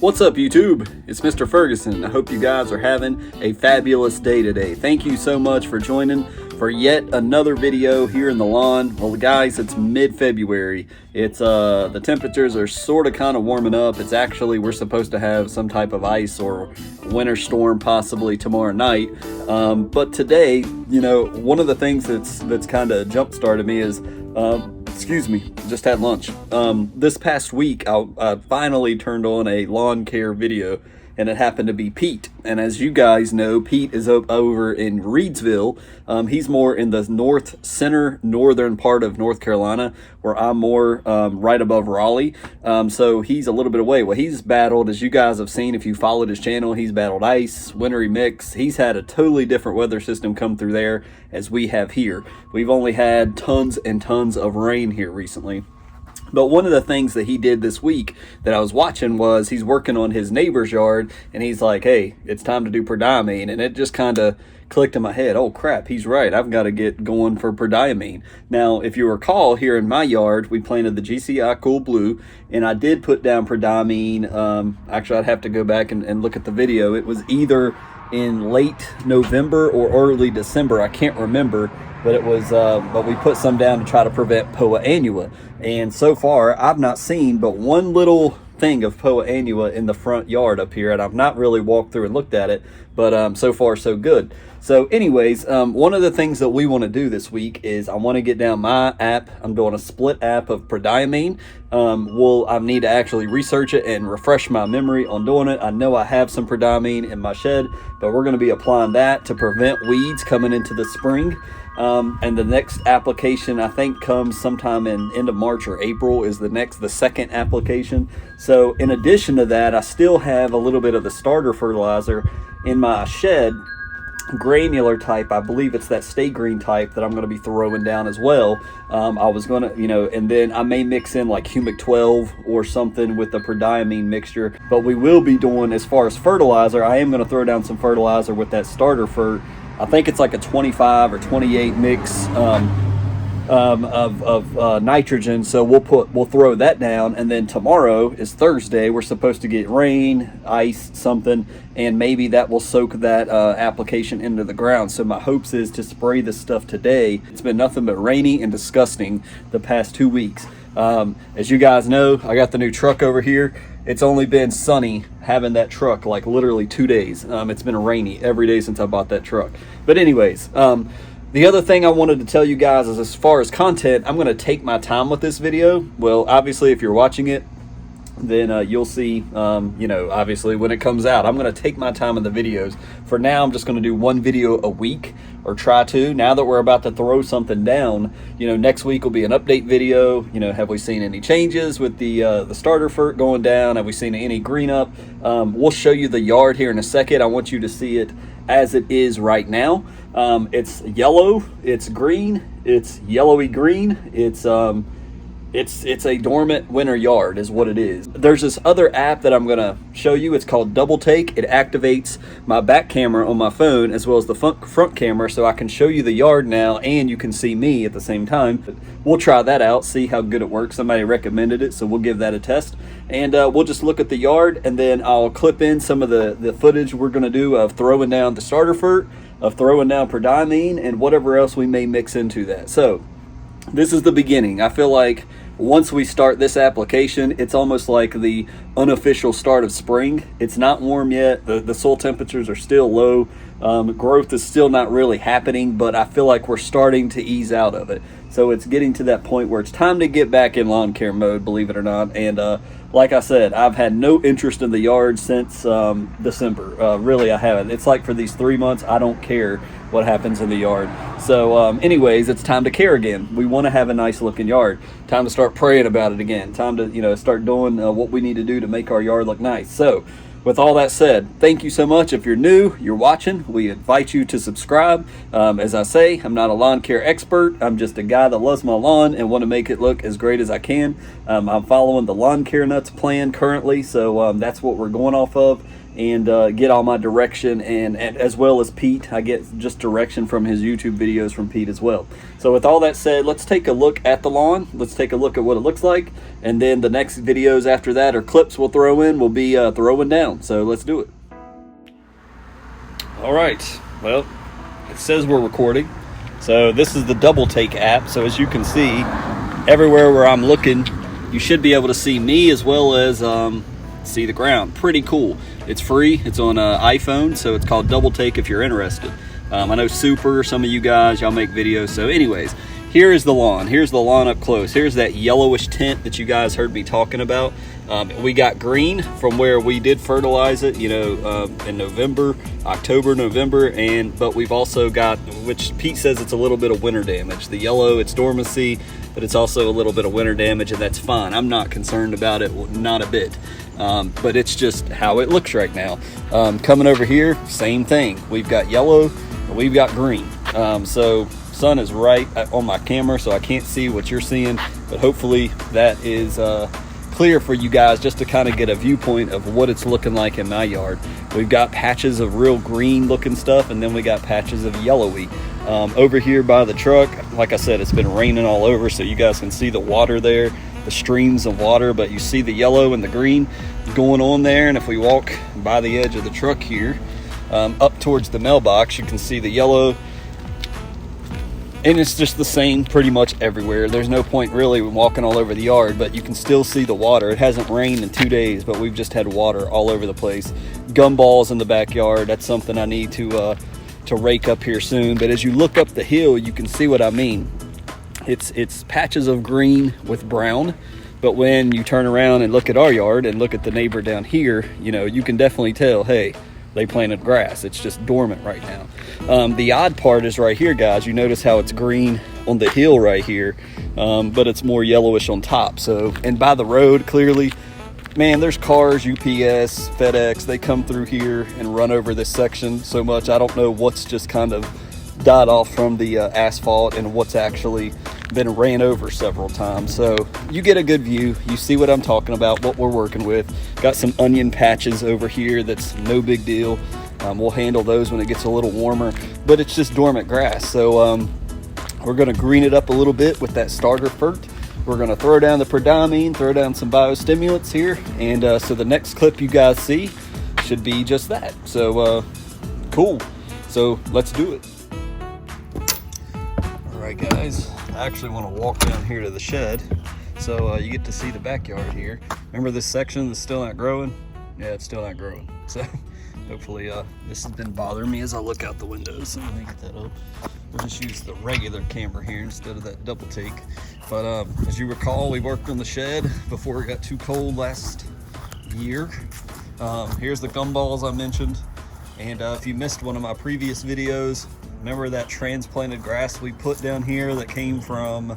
What's up, YouTube? It's Mr. Ferguson. I hope you guys are having a fabulous day today. Thank you so much for joining for yet another video here in the lawn. Well, guys, it's mid-February. It's the temperatures are sort of kind of warming up. It's actually, we're supposed to have some type of ice or winter storm possibly tomorrow night. But today, you know, one of the things that's kind of jump-started me is excuse me, just had lunch. This past week, I finally turned on a lawn care video, and it happened to be Pete. And as you guys know, Pete is over in Reedsville. He's more in the northern part of North Carolina, where I'm more right above Raleigh. So he's a little bit away. Well, he's battled, as you guys have seen if you followed his channel, he's battled ice, wintry mix. He's had a totally different weather system come through there as we have here. We've only had tons and tons of rain here recently. But one of the things that he did this week that I was watching was he's working on his neighbor's yard, and he's like, hey, it's time to do prodiamine. And it just kind of clicked in my head, oh crap, he's right, I've got to get going for prodiamine. Now, if you recall, here in my yard, we planted the GCI Cool Blue, and I did put down prodiamine. Actually, I'd have to go back and look at the video. It was either in late November or early December, I can't remember. But it was, but we put some down to try to prevent Poa annua. And so far, I've not seen but one little thing of Poa annua in the front yard up here, and I've not really walked through and looked at it, but so far so good. So anyways, one of the things that we want to do this week is I want to get down my app. I'm doing a split app of prodiamine. I need to actually research it and refresh my memory on doing it. I know I have some prodiamine in my shed, but we're going to be applying that to prevent weeds coming into the spring. And the next application, I think, comes sometime in end of March or April is the second application. So in addition to that, I still have a little bit of the starter fertilizer in my shed, granular type. I believe it's that Stay Green type that I'm going to be throwing down as well. I was going to, and then I may mix in like humic 12 or something with the prodiamine mixture. But we will be doing, as far as fertilizer, I am going to throw down some fertilizer with that starter fert. I think it's like a 25 or 28 mix of nitrogen. So we'll throw that down, and then tomorrow is Thursday. We're supposed to get rain, ice, something, and maybe that will soak that application into the ground. So my hopes is to spray this stuff today. It's been nothing but rainy and disgusting the past 2 weeks. As you guys know, I got the new truck over here. It's only been sunny having that truck like literally 2 days. It's been rainy every day since I bought that truck. But anyways, the other thing I wanted to tell you guys is, as far as content, I'm going to take my time with this video. Well, obviously, if you're watching it, then you'll see, obviously when it comes out. I'm going to take my time in the videos. For now, I'm just going to do one video a week, or try to. Now that we're about to throw something down, next week will be an update video. Have we seen any changes with the starter fert going down? Have we seen any green up? We'll show you the yard here in a second. I want you to see it as it is right now. It's yellow, it's green, it's yellowy green, it's a dormant winter yard is what it is. There's this other app that I'm going to show you. It's called Double Take. It activates my back camera on my phone as well as the front camera, so I can show you the yard now and you can see me at the same time. We'll try that out, see how good it works. Somebody recommended it, so we'll give that a test. And we'll just look at the yard, and then I'll clip in some of the footage we're going to do of throwing down the starter fert, of throwing down prodiamine, and whatever else we may mix into that. So this is the beginning. I feel like once we start this application, it's almost like the unofficial start of spring. It's not warm yet. The soil temperatures are still low. Growth is still not really happening, but I feel like we're starting to ease out of it. So it's getting to that point where it's time to get back in lawn care mode, believe it or not. And like I said, I've had no interest in the yard since December. Really, I haven't. It's like for these 3 months, I don't care what happens in the yard. So anyways, it's time to care again. We want to have a nice looking yard. Time to start praying about it again. Time to start doing what we need to do to make our yard look nice. So with all that said, thank you so much. If you're new, you're watching, we invite you to subscribe. As I say, I'm not a lawn care expert. I'm just a guy that loves my lawn and want to make it look as great as I can. I'm following the Lawn Care Nuts plan currently, so that's what we're going off of. And get all my direction, and as well as Pete. I get just direction from his YouTube videos from Pete as well. So with all that said, let's take a look at the lawn. Let's take a look at what it looks like. And then the next videos after that, or clips we'll throw in, will be throwing down. So let's do it. All right, well, it says we're recording. So this is the Double Take app. So as you can see, everywhere where I'm looking, you should be able to see me as well as see the ground. Pretty cool. It's free. It's on iPhone, so it's called Double Take if you're interested. I know Super, some of you guys, y'all make videos. So anyways, here is the lawn. Here's the lawn up close. Here's that yellowish tint that you guys heard me talking about. We got green from where we did fertilize it, you know, in November, October, November, but we've also got, which Pete says it's a little bit of winter damage. The yellow, it's dormancy, but it's also a little bit of winter damage, and that's fine. I'm not concerned about it, not a bit. But it's just how it looks right now. Coming over here, same thing. We've got yellow and we've got green. So sun is right on my camera, so I can't see what you're seeing, but hopefully that is clear for you guys just to kind of get a viewpoint of what it's looking like in my yard. We've got patches of real green looking stuff, and then we got patches of yellowy. Over here by the truck, like I said, it's been raining all over, so you guys can see the water there, the streams of water, but you see the yellow and the green going on there. And if we walk by the edge of the truck here, up towards the mailbox, you can see the yellow, and it's just the same pretty much everywhere. There's no point really walking all over the yard, but you can still see the water. It hasn't rained in 2 days, but we've just had water all over the place. Gumballs in the backyard, that's something I need to rake up here soon. But as you look up the hill, you can see what I mean. It's patches of green with brown, but when you turn around and look at our yard and look at the neighbor down here, you know, you can definitely tell, hey, they planted grass. It's just dormant right now. The odd part is right here, guys. You notice how it's green on the hill right here, but it's more yellowish on top. So, and by the road, clearly, man, there's cars, UPS, FedEx, they come through here and run over this section so much. I don't know what's just kind of died off from the asphalt and what's actually been ran over several times. So you get a good view, you see what I'm talking about, what we're working with. Got some onion patches over here, that's no big deal. We'll handle those when it gets a little warmer, but it's just dormant grass. So we're gonna green it up a little bit with that starter fert. We're gonna throw down the prodiamine, throw down some biostimulants here, and so the next clip you guys see should be just that. So cool, so let's do it. All right, guys, I actually want to walk down here to the shed, so you get to see the backyard here. Remember this section that's still not growing? Yeah, it's still not growing. So hopefully this has been bothering me as I look out the window. So let me get that up. We'll just use the regular camera here instead of that double take. But as you recall, we worked on the shed before it got too cold last year. Here's the gumballs I mentioned. And if you missed one of my previous videos, remember that transplanted grass we put down here that came from,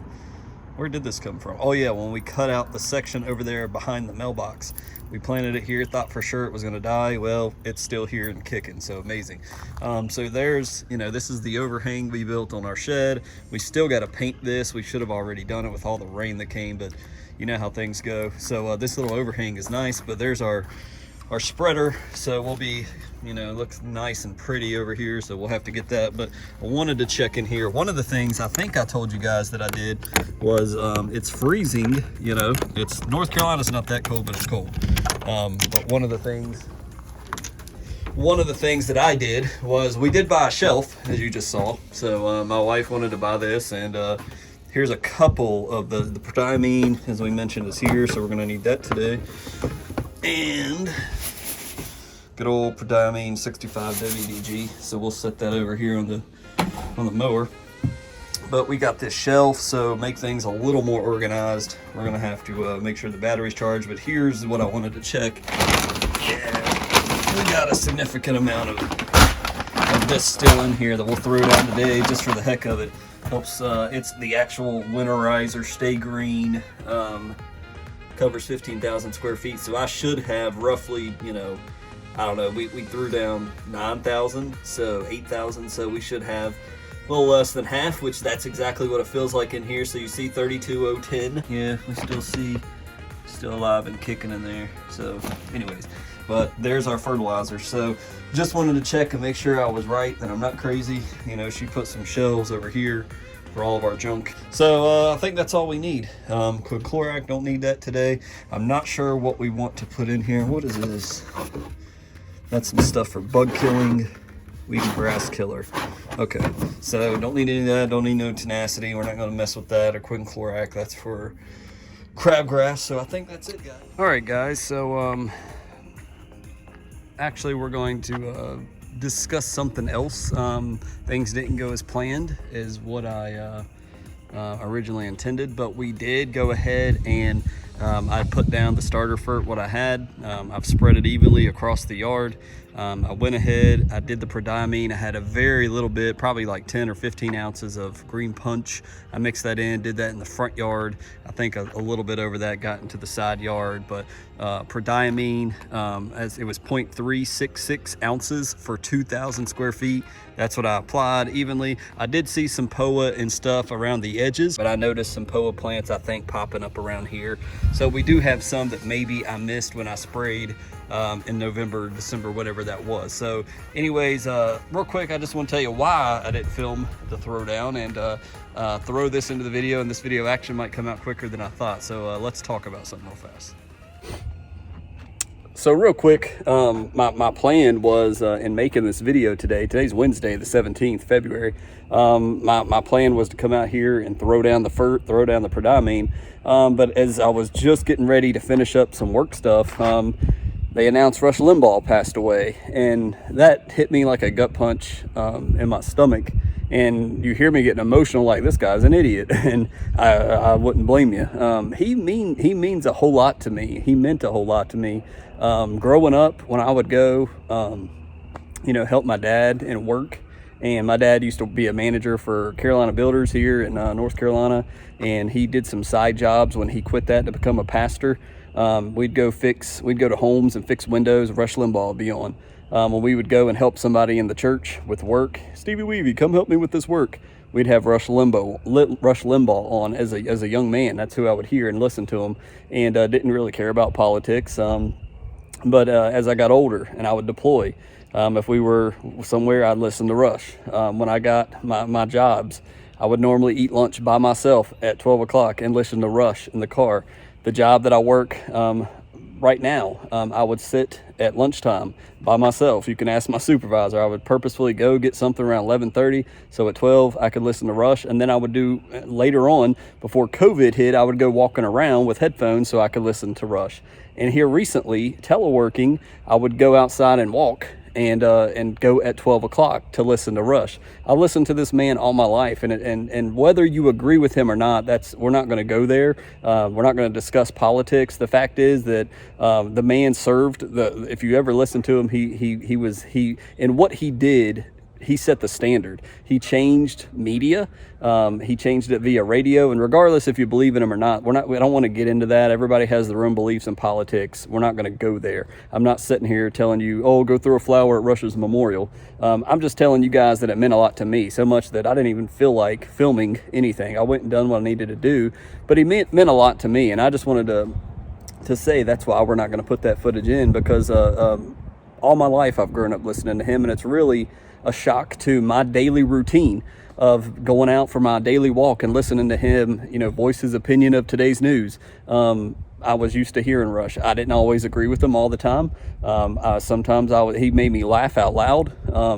where did this come from? Oh yeah, when we cut out the section over there behind the mailbox. We planted it here, thought for sure it was gonna die. Well, it's still here and kicking, so amazing. So there's, you know, this is the overhang we built on our shed. We still gotta paint this. We should have already done it with all the rain that came, but you know how things go. So this little overhang is nice, but there's our spreader, so we'll be, you know, looks nice and pretty over here, so we'll have to get that. But I wanted to check in here. One of the things I think I told you guys that I did was it's freezing, you know, it's North Carolina's not that cold, but it's cold. But one of the things that I did was we did buy a shelf, as you just saw. So my wife wanted to buy this, and here's a couple of the prodiamine, as we mentioned, is here, so we're gonna need that today. And good old prodiamine 65 WDG. So we'll set that over here on the mower. But we got this shelf, so make things a little more organized. We're gonna have to make sure the battery's charged. But here's what I wanted to check. Yeah, we got a significant amount of this still in here that we'll throw down today just for the heck of it. Helps. It's the actual winterizer, Stay Green. Covers 15,000 square feet, so I should have roughly, you know, I don't know, we threw down 9,000, so 8,000, so we should have a little less than half, which that's exactly what it feels like in here. So you see 32,010. Yeah, we still alive and kicking in there. So anyways, but there's our fertilizer. So just wanted to check and make sure I was right, that I'm not crazy. You know, she put some shelves over here for all of our junk. So I think that's all we need. Chloride, don't need that today. I'm not sure what we want to put in here. What is this? That's some stuff for bug killing, weed and grass killer. Okay, so don't need any of that. Don't need no tenacity. We're not going to mess with that. Or quinclorac, that's for crabgrass. So I think that's it, guys. All right, guys. So actually, we're going to discuss something else. Things didn't go as planned, is what I originally intended, but we did go ahead and I put down the starter fert, what I had. I've spread it evenly across the yard. I went ahead, I did the prodiamine. I had a very little bit, probably like 10 or 15 ounces of green punch. I mixed that in, did that in the front yard. I think a little bit over that got into the side yard, but prodiamine, as it was 0.366 ounces for 2,000 square feet. That's what I applied evenly. I did see some POA and stuff around the edges, but I noticed some POA plants, I think, popping up around here. So we do have some that maybe I missed when I sprayed in November, December, whatever that was. So anyways, real quick, I just want to tell you why I didn't film the throwdown and throw this into the video, and this video actually might come out quicker than I thought. So let's talk about something real fast. So real quick, my plan was in making this video today. Today's Wednesday, the 17th, February. My plan was to come out here and throw down the fert, throw down the prodiamine. But as I was just getting ready to finish up some work stuff, they announced Rush Limbaugh passed away, and that hit me like a gut punch in my stomach. And you hear me getting emotional, like, this guy's an idiot, and I wouldn't blame you. He means a whole lot to me. He meant a whole lot to me. Growing up, when I would go, help my dad in work, and my dad used to be a manager for Carolina Builders here in North Carolina, and he did some side jobs when he quit that to become a pastor. We'd go to homes and fix windows. Rush Limbaugh would be on. When we would go and help somebody in the church with work, Stevie Weavy, come help me with this work. We'd have Rush Limbaugh on as a young man. That's who I would hear and listen to him, and didn't really care about politics. But as I got older and I would deploy, if we were somewhere, I'd listen to Rush. When I got my jobs, I would normally eat lunch by myself at 12 o'clock and listen to Rush in the car. The job that I work right now, I would sit at lunchtime by myself. You can ask my supervisor. I would purposefully go get something around 11:30, so at 12 I could listen to Rush, and then I would do later on, before COVID hit, I would go walking around with headphones so I could listen to Rush. And here recently, teleworking, I would go outside and walk and go at 12 o'clock to listen to Rush. I've listened to this man all my life, and whether you agree with him or not, we're not going to go there. We're not going to discuss politics. The fact is that the man served. If you ever listen to him, he in what he did, he set the standard. He changed media. He changed it via radio, and regardless if you believe in him or not, we don't want to get into that. Everybody has their own beliefs in politics. We're not going to go there. I'm not sitting here telling you, oh, go throw a flower at Rush's memorial. I'm just telling you guys that it meant a lot to me, so much that I didn't even feel like filming anything. I went and done what I needed to do, but he meant a lot to me, and I just wanted to say that's why we're not going to put that footage in, because all my life I've grown up listening to him, and it's really a shock to my daily routine of going out for my daily walk and listening to him, voice his opinion of today's news. I was used to hearing Rush. I didn't always agree with him all the time. Sometimes he made me laugh out loud.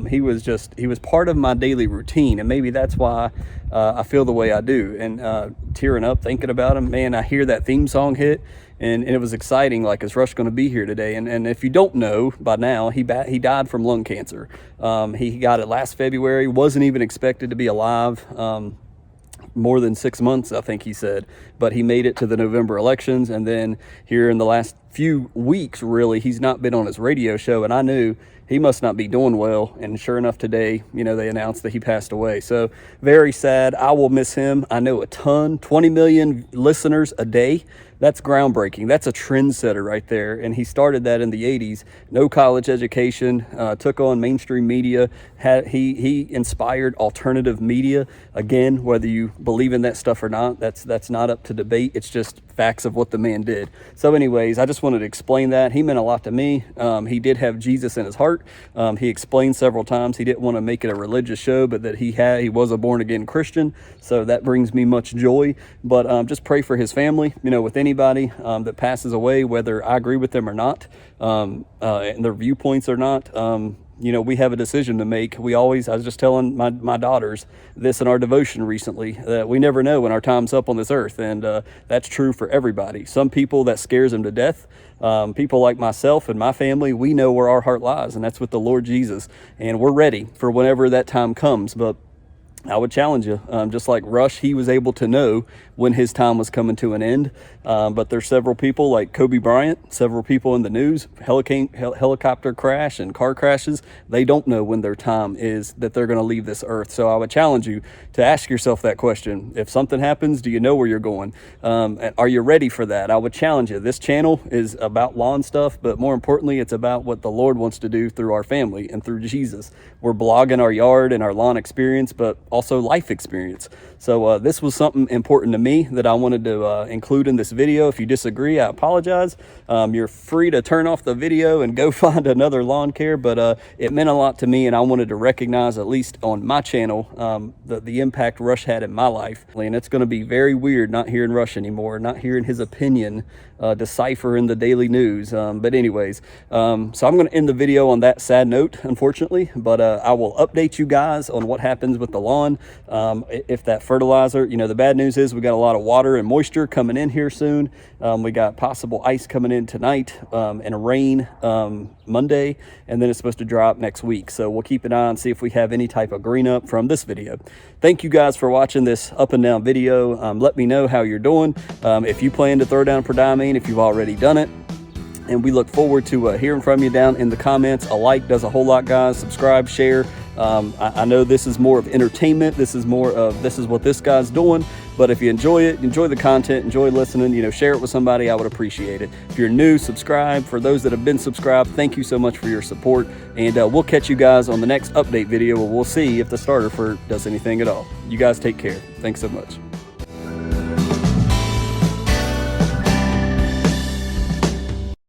He was part of my daily routine, and maybe that's why I feel the way I do. And tearing up thinking about him, man, I hear that theme song hit, and it was exciting. Like, is Rush going to be here today? And if you don't know by now, he died from lung cancer. He got it last February. Wasn't even expected to be alive. More than 6 months, I think he said, but he made it to the November elections. And then here in the last few weeks, really, he's not been on his radio show, and I knew he must not be doing well. And sure enough, today, they announced that he passed away. So very sad. I will miss him. I know a ton, 20 million listeners a day. That's groundbreaking. That's a trendsetter right there. And he started that in the 80s. No college education, took on mainstream media. He inspired alternative media. Again, whether you believe in that stuff or not, that's not up to debate. It's just facts of what the man did. So anyways, I just wanted to explain that. He meant a lot to me. He did have Jesus in his heart. He explained several times he didn't want to make it a religious show, but that he was a born again Christian. So that brings me much joy. But just pray for his family, you know, with anybody that passes away, whether I agree with them or not, and their viewpoints or not. You know, we have a decision to make. I was just telling my daughters this in our devotion recently, that we never know when our time's up on this earth. And that's true for everybody. Some people, that scares them to death. People like myself and my family, we know where our heart lies, and that's with the Lord Jesus. And we're ready for whenever that time comes. But I would challenge you, just like Rush, he was able to know when his time was coming to an end. But there's several people like Kobe Bryant, several people in the news, helicopter crash and car crashes. They don't know when their time is that they're going to leave this earth. So I would challenge you to ask yourself that question. If something happens, do you know where you're going? Are you ready for that? I would challenge you. This channel is about lawn stuff, but more importantly, it's about what the Lord wants to do through our family and through Jesus. We're blogging our yard and our lawn experience, but also life experience. So this was something important to me that I wanted to include in this video. If you disagree, I apologize. You're free to turn off the video and go find another lawn care, but it meant a lot to me, and I wanted to recognize, at least on my channel, the impact Rush had in my life. And it's going to be very weird not hearing Rush anymore, not hearing his opinion decipher in the daily news. But anyways, so I'm going to end the video on that sad note, unfortunately, but I will update you guys on what happens with the lawn. If that fertilizer, you know, the bad news is we got a lot of water and moisture coming in here soon. We got possible ice coming in tonight, and rain Monday, and then it's supposed to dry up next week. So we'll keep an eye and see if we have any type of green up from this video. Thank you guys for watching this up and down video. Let me know how you're doing. If you plan to throw down prodiamine, if you've already done it. And we look forward to hearing from you down in the comments. A like does a whole lot, guys. Subscribe, share. I know this is more of entertainment. This is what this guy's doing. But if you enjoy it, enjoy the content, enjoy listening, you know, share it with somebody, I would appreciate it. If you're new, subscribe. For those that have been subscribed, thank you so much for your support. And we'll catch you guys on the next update video where we'll see if the starter fert does anything at all. You guys take care. Thanks so much.